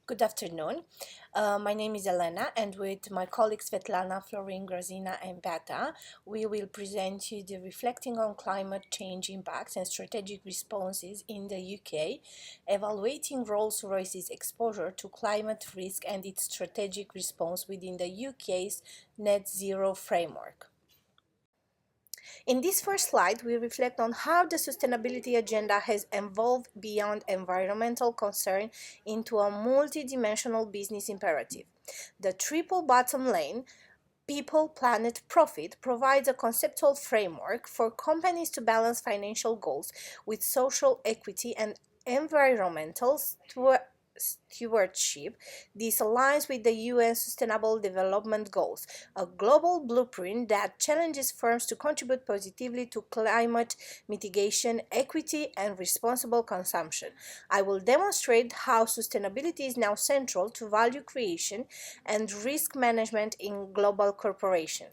Good afternoon. My name is Elena, and with my colleagues Svetlana, Florin, Grazina, and Beta, we will present you the Reflecting on Climate Change Impacts and Strategic Responses in the UK, evaluating Rolls-Royce's exposure to climate risk and its strategic response within the UK's net zero framework. In this first slide, we reflect on how the sustainability agenda has evolved beyond environmental concern into a multidimensional business imperative. The triple bottom line, people, planet, profit, provides a conceptual framework for companies to balance financial goals with social equity and environmental stewardship. This aligns with the UN Sustainable Development Goals, a global blueprint that challenges firms to contribute positively to climate mitigation, equity, and responsible consumption. I will demonstrate how sustainability is now central to value creation and risk management in global corporations.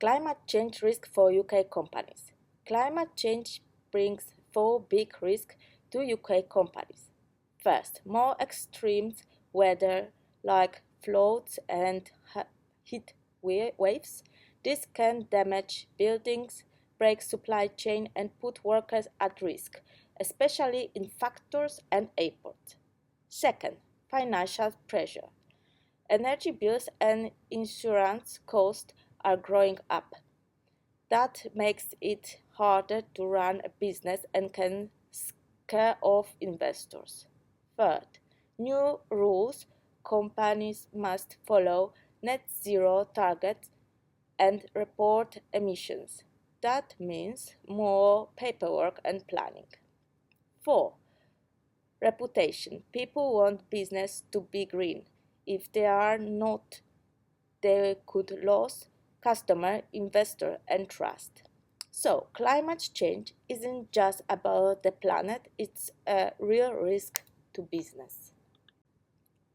Climate change risk for UK companies. Climate change brings four big risks to UK companies. First, more extreme weather like floods and heat waves. This can damage buildings, break supply chain, and put workers at risk, especially in factories and airports. Second, financial pressure. Energy bills and insurance costs are growing up. That makes it harder to run a business and can scare off investors. Third, new rules companies must follow net zero targets and report emissions. That means more paperwork and planning. 4. Reputation. People want business to be green. If they are not, they could lose customer, investor, and trust. So, climate change isn't just about the planet, it's a real risk to business.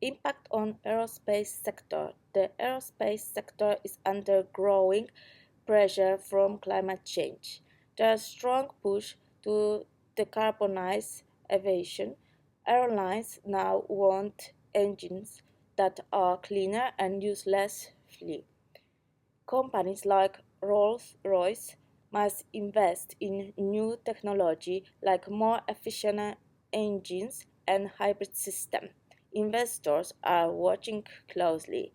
Impact on aerospace sector. The aerospace sector is under growing pressure from climate change. There is strong push to decarbonize aviation. Airlines now want engines that are cleaner and use less fuel. Companies like Rolls-Royce must invest in new technology like more efficient engines and hybrid systems. Investors are watching closely.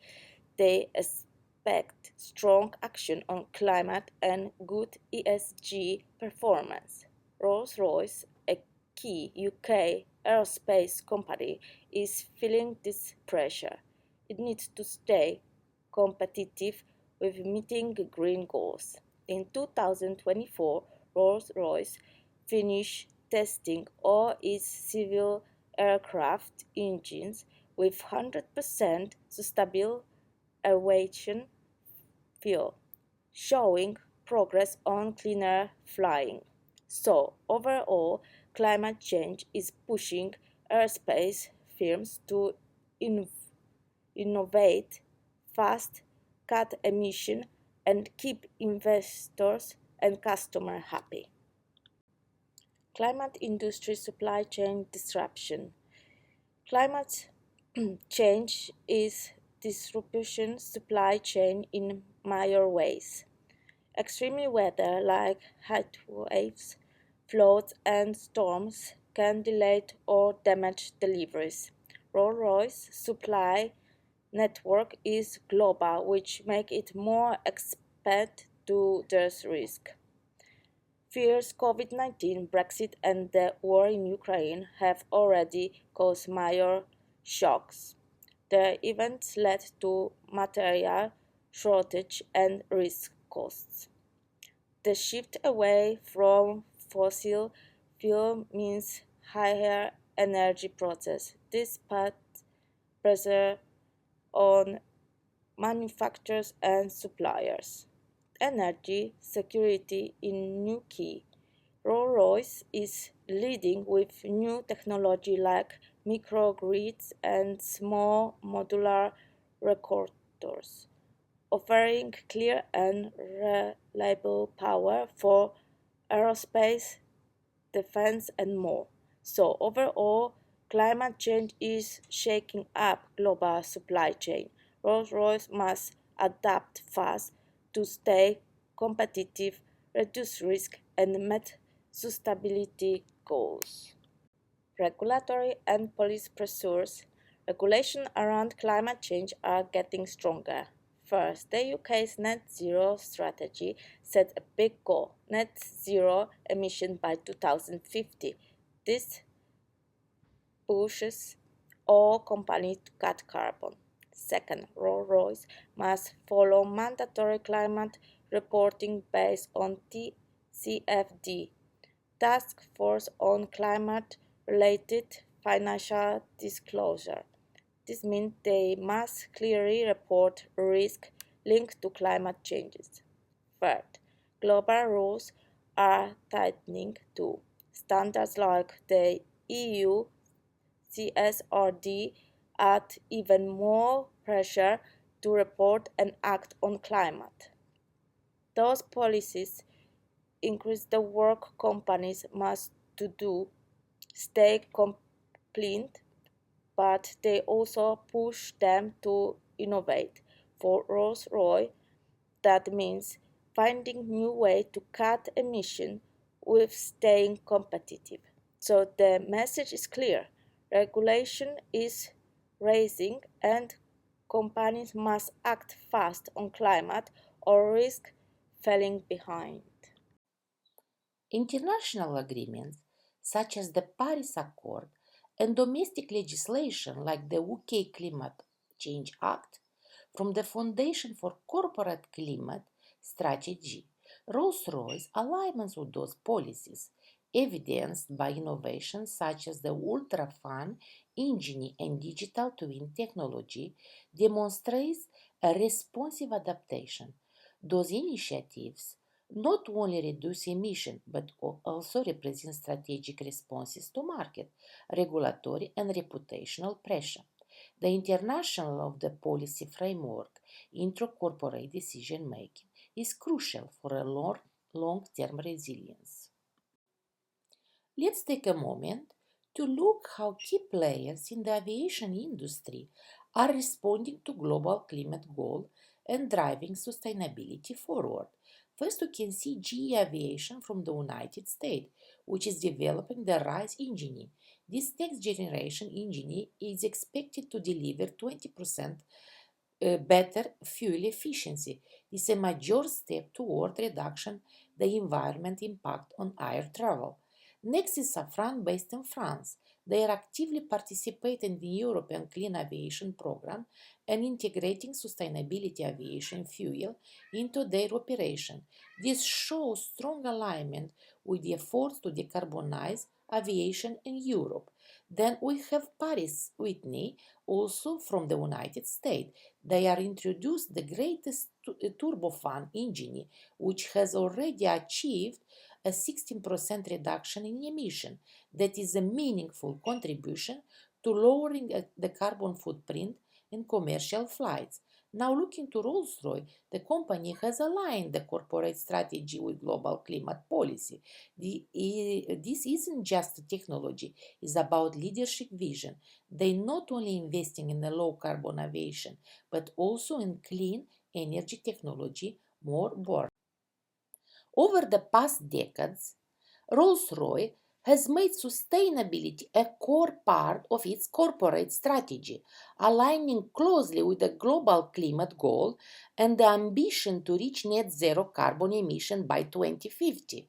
They expect strong action on climate and good ESG performance. Rolls-Royce, a key UK aerospace company, is feeling this pressure. It needs to stay competitive with meeting green goals. In 2024, Rolls-Royce finished testing all its civil aircraft engines with 100% sustainable aviation fuel, showing progress on cleaner flying. So, overall, climate change is pushing aerospace firms to innovate fast, cut emission, and keep investors and customers happy. Climate industry supply chain disruption. Climate change is disruption supply chain in major ways. Extreme weather like heat waves, floods, and storms can delay or damage deliveries. Rolls-Royce supply network is global, which makes it more exposed to this risk. Fears COVID-19, Brexit, and the war in Ukraine have already caused major shocks. The events led to material shortage and risk costs. The shift away from fossil fuel means higher energy prices. This puts pressure on manufacturers and suppliers. Energy security in new key. Rolls-Royce is leading with new technology like microgrids and small modular reactors, offering clear and reliable power for aerospace, defense, and more. So overall, Climate change is shaking up global supply chain. Rolls-Royce must adapt fast to stay competitive, reduce risk, and meet sustainability goals. Regulatory and policy pressures. Regulations around climate change are getting stronger. First, the UK's net zero strategy set a big goal, net zero emission by 2050. This pushes all companies to cut carbon. Second, Rolls-Royce must follow mandatory climate reporting based on TCFD, Task Force on Climate-Related Financial Disclosure. This means they must clearly report risk linked to climate changes. Third, global rules are tightening too. Standards like the EU CSRD add even more pressure to report and act on climate. Those policies increase the work companies must to do, stay compliant, but they also push them to innovate. For Rolls-Royce, that means finding new ways to cut emissions with staying competitive. So the message is clear. Regulation is rising and companies must act fast on climate or risk falling behind. International agreements, such as the Paris Accord, and domestic legislation like the UK Climate Change Act, from the Foundation for Corporate Climate Strategy. Rolls-Royce aligns with those policies, evidenced by innovations such as the ultra-fun engine and digital twin technology, demonstrates a responsive adaptation. Those initiatives not only reduce emission but also represent strategic responses to market, regulatory, and reputational pressure. The international of the policy framework into corporate decision making is crucial for a long-term resilience. Let's take a moment to look how key players in the aviation industry are responding to global climate goals and driving sustainability forward. First, we can see GE Aviation from the United States, which is developing the RISE engine. This next generation engine is expected to deliver 20% better fuel efficiency. This is a major step toward reduction the environment impact on air travel. Next is Safran based in France. They are actively participating in the European Clean Aviation Program and integrating sustainability aviation fuel into their operation. This shows strong alignment with the efforts to decarbonize aviation in Europe. Then we have Paris Whitney, also from the United States. They are introduced the greatest turbofan engine, which has already achieved a 16% reduction in emission. That is a meaningful contribution to lowering the carbon footprint in commercial flights. Now, looking to Rolls-Royce, the company has aligned the corporate strategy with global climate policy. This isn't just technology, it's about leadership vision. They not only investing in the low carbon aviation, but also in clean energy technology more broadly. Over the past decades, Rolls-Royce has made sustainability a core part of its corporate strategy, aligning closely with the global climate goal and the ambition to reach net zero carbon emission by 2050.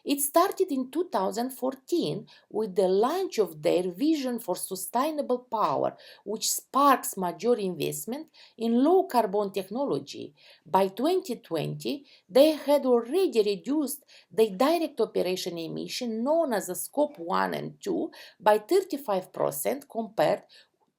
It started in 2014 with the launch of their vision for sustainable power, which sparks major investment in low carbon technology. By 2020, they had already reduced their direct operation emission, known as a Scope 1 and 2, by 35% compared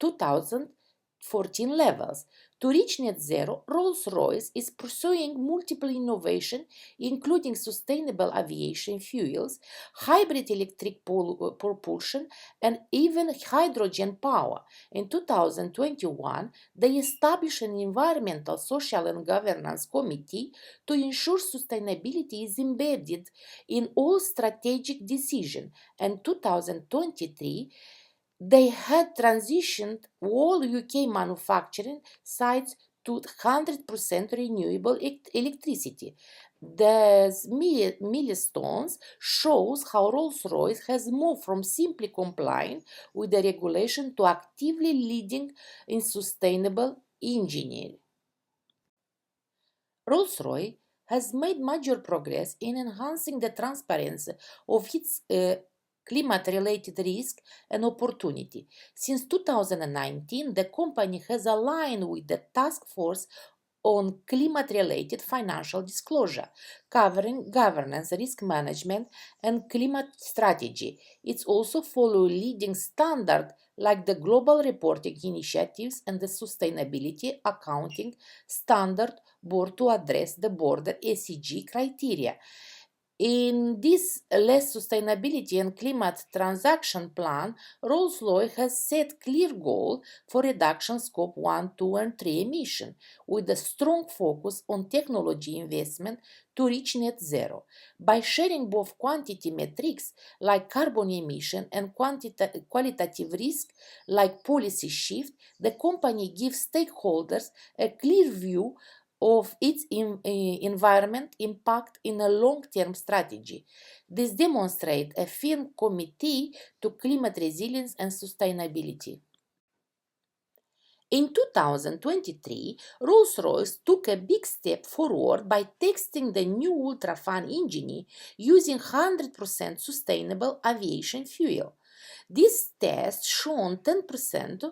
to 2014 levels. To reach net zero, Rolls-Royce is pursuing multiple innovations, including sustainable aviation fuels, hybrid electric propulsion, and even hydrogen power. In 2021, they established an environmental, social, and governance committee to ensure sustainability is embedded in all strategic decisions. And 2023, they had transitioned all UK manufacturing sites to 100% renewable electricity. These milestones shows how Rolls-Royce has moved from simply complying with the regulation to actively leading in sustainable engineering. Rolls-Royce has made major progress in enhancing the transparency of its climate-related risk and opportunity. Since 2019, the company has aligned with the Task Force on climate-related financial disclosure, covering governance, risk management, and climate strategy. It's also follow leading standards like the Global Reporting Initiatives and the Sustainability Accounting Standard Board to address the border SEG criteria. In this less sustainability and climate transaction plan, Rolls-Royce has set clear goal for reduction scope 1, 2 and 3 emission with a strong focus on technology investment to reach net zero. By sharing both quantity metrics like carbon emission and qualitative risk like policy shift, the company gives stakeholders a clear view of its environment impact in a long-term strategy. This demonstrates a firm committee to climate resilience and sustainability. In 2023, Rolls-Royce took a big step forward by testing the new UltraFan engine using 100% sustainable aviation fuel. This test shown 10%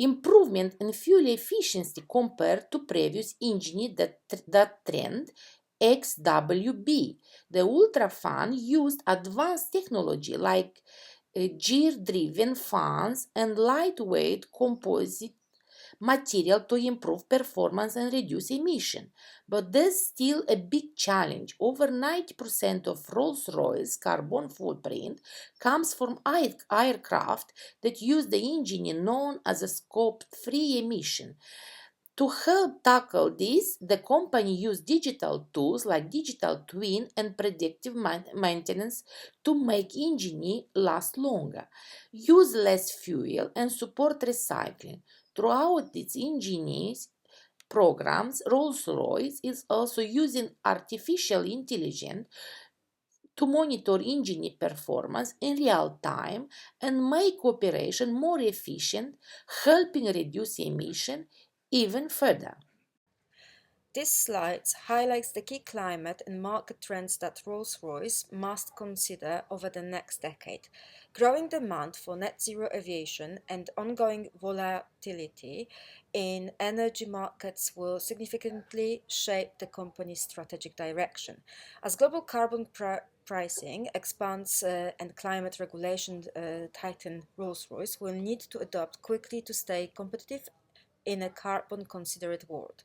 improvement in fuel efficiency compared to previous engine that trend XWB. The UltraFan used advanced technology like gear-driven fans and lightweight composite material to improve performance and reduce emission. But there's still a big challenge. Over 90% of Rolls-Royce carbon footprint comes from aircraft that use the engine known as a scope 3 emission. To help tackle this, the company used digital tools like digital twin and predictive maintenance to make engine last longer, use less fuel, and support recycling. Throughout its engineers programs, Rolls-Royce is also using artificial intelligence to monitor engine performance in real time and make operation more efficient, helping reduce emission even further. This slide highlights the key climate and market trends that Rolls-Royce must consider over the next decade. Growing demand for net zero aviation and ongoing volatility in energy markets will significantly shape the company's strategic direction. As global carbon pricing expands and climate regulation tighten, Rolls-Royce will need to adapt quickly to stay competitive in a carbon-considerate world.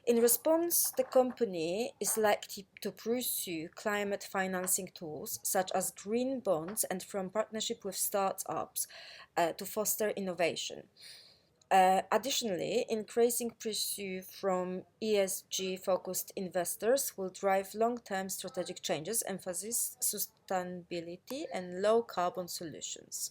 In response, the company is likely to pursue climate financing tools such as green bonds and from partnership with startups to foster innovation. Additionally, increasing pursuit from ESG-focused investors will drive long-term strategic changes, emphasis sustainability and low-carbon solutions.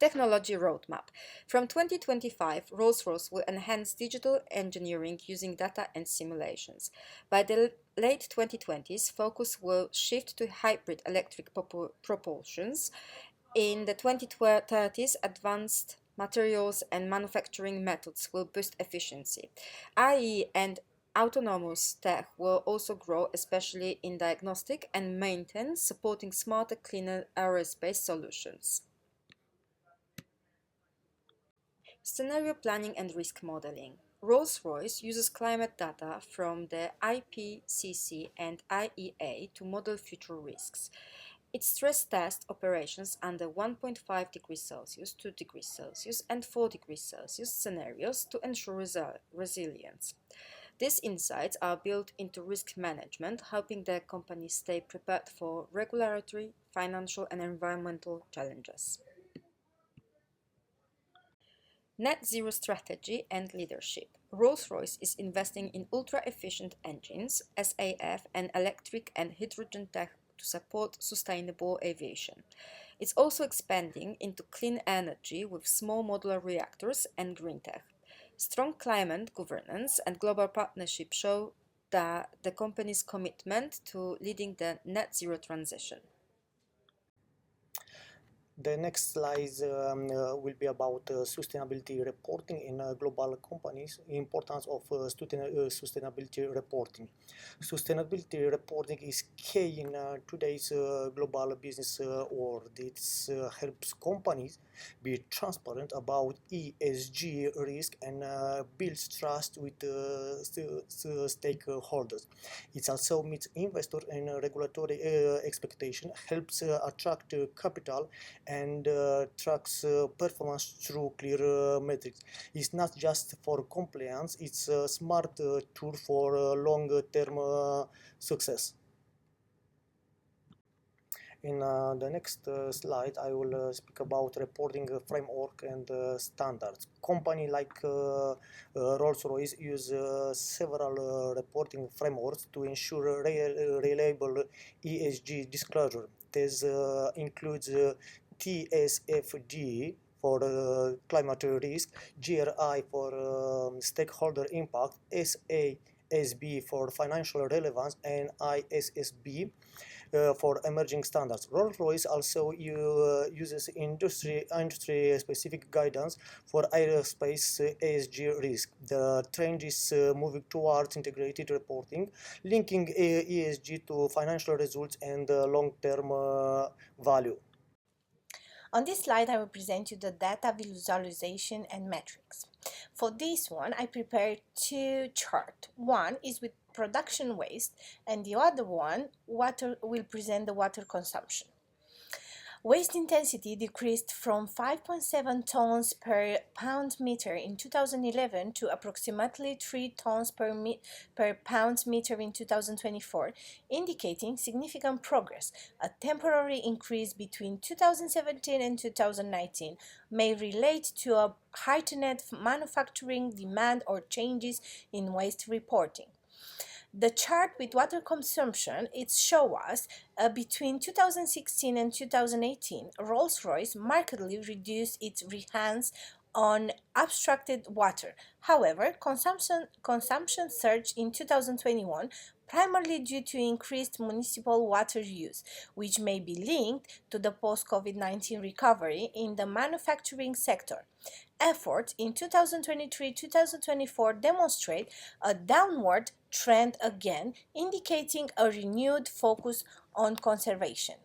Technology roadmap. From 2025, Rolls-Royce will enhance digital engineering using data and simulations. By the late 2020s, focus will shift to hybrid electric propulsions. In the 2030s, advanced materials and manufacturing methods will boost efficiency. AI and autonomous tech will also grow, especially in diagnostic and maintenance, supporting smarter, cleaner aerospace solutions. Scenario planning and risk modeling. Rolls-Royce uses climate data from the IPCC and IEA to model future risks. It stress tests operations under 1.5 degrees Celsius, 2 degrees Celsius, and 4 degrees Celsius scenarios to ensure resilience. These insights are built into risk management, helping the company stay prepared for regulatory, financial, and environmental challenges. Net zero strategy and leadership. Rolls-Royce is investing in ultra-efficient engines, SAF, and electric and hydrogen tech to support sustainable aviation. It's also expanding into clean energy with small modular reactors and green tech. Strong climate governance and global partnership show the company's commitment to leading the net zero transition. The next slides will be about sustainability reporting in global companies, importance of sustainability reporting. Sustainability reporting is key in today's global business world. It helps companies be transparent about ESG risk and builds trust with stakeholders. It also meets investor and regulatory expectation, helps attract capital, and tracks performance through clear metrics. It's not just for compliance, it's a smart tool for long-term success. In the next slide, I will speak about reporting framework and standards. Company like Rolls-Royce use several reporting frameworks to ensure reliable ESG disclosure. This includes TSFD for climate risk, GRI for stakeholder impact, SASB for financial relevance, and ISSB for emerging standards. Rolls-Royce also uses industry-specific guidance for aerospace ESG risk. The trend is moving towards integrated reporting, linking ESG to financial results and long-term value. On this slide, I will present you the data visualization and metrics. For this one, I prepared two charts. One is with production waste, and the other one will present the water consumption. Waste intensity decreased from 5.7 tons per pound meter in 2011 to approximately 3 tons per pound meter in 2024, indicating significant progress. A temporary increase between 2017 and 2019 may relate to a heightened manufacturing demand or changes in waste reporting. The chart with water consumption, it shows us between 2016 and 2018, Rolls-Royce markedly reduced its reliance on abstracted water. However, consumption surged in 2021 primarily due to increased municipal water use, which may be linked to the post-COVID-19 recovery in the manufacturing sector. Efforts in 2023-2024 demonstrate a downward trend again, indicating a renewed focus on conservation.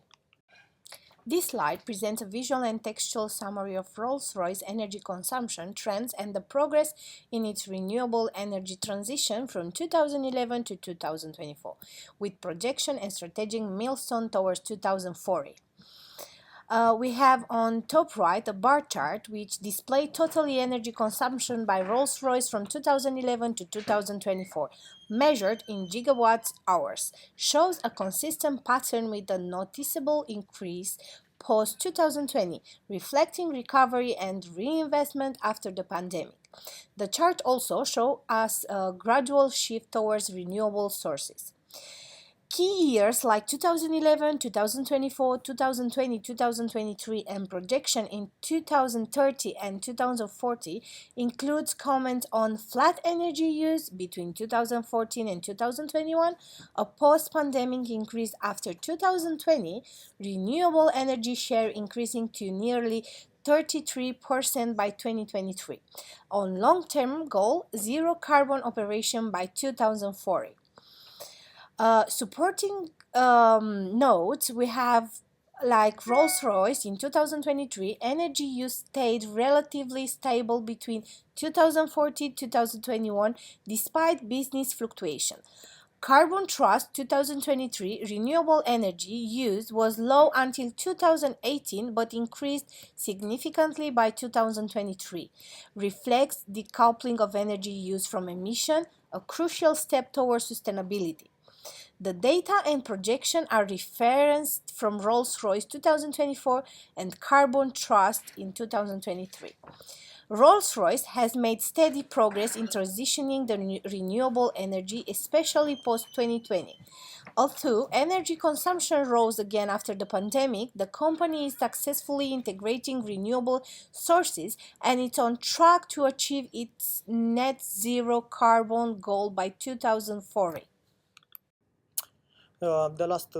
This slide presents a visual and textual summary of Rolls-Royce energy consumption trends and the progress in its renewable energy transition from 2011 to 2024, with projection and strategic milestone towards 2040. We have on top right a bar chart which displays total energy consumption by Rolls-Royce from 2011 to 2024, measured in gigawatt hours, shows a consistent pattern with a noticeable increase post-2020, reflecting recovery and reinvestment after the pandemic. The chart also shows us a gradual shift towards renewable sources. Key years like 2011, 2024, 2020, 2023, and projection in 2030 and 2040 includes comment on flat energy use between 2014 and 2021, a post-pandemic increase after 2020, renewable energy share increasing to nearly 33% by 2023. On long-term goal, zero carbon operation by 2040. Supporting notes, we have like Rolls-Royce in 2023, energy use stayed relatively stable between 2014 to 2021 despite business fluctuation. Carbon Trust 2023 renewable energy use was low until 2018 but increased significantly by 2023, reflects decoupling of energy use from emission, a crucial step towards sustainability. The data and projection are referenced from Rolls-Royce 2024 and Carbon Trust in 2023. Rolls-Royce has made steady progress in transitioning the renewable energy, especially post-2020. Although energy consumption rose again after the pandemic, the company is successfully integrating renewable sources and it's on track to achieve its net zero carbon goal by 2040. The last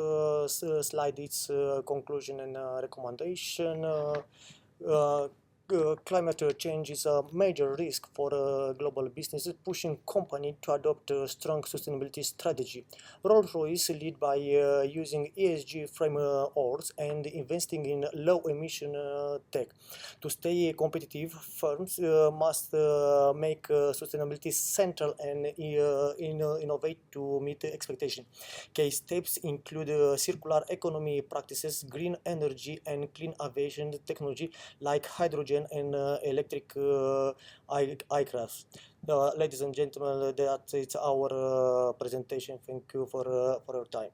slide is conclusion and recommendation. Uh, Climate change is a major risk for global businesses, pushing companies to adopt a strong sustainability strategy. Rolls-Royce lead by using ESG frameworks and investing in low-emission tech. To stay competitive, firms must make sustainability central and innovate to meet expectations. Key steps include circular economy practices, green energy, and clean aviation technology like hydrogen and electric aircraft. Ladies and gentlemen, that's our presentation. Thank you for your time.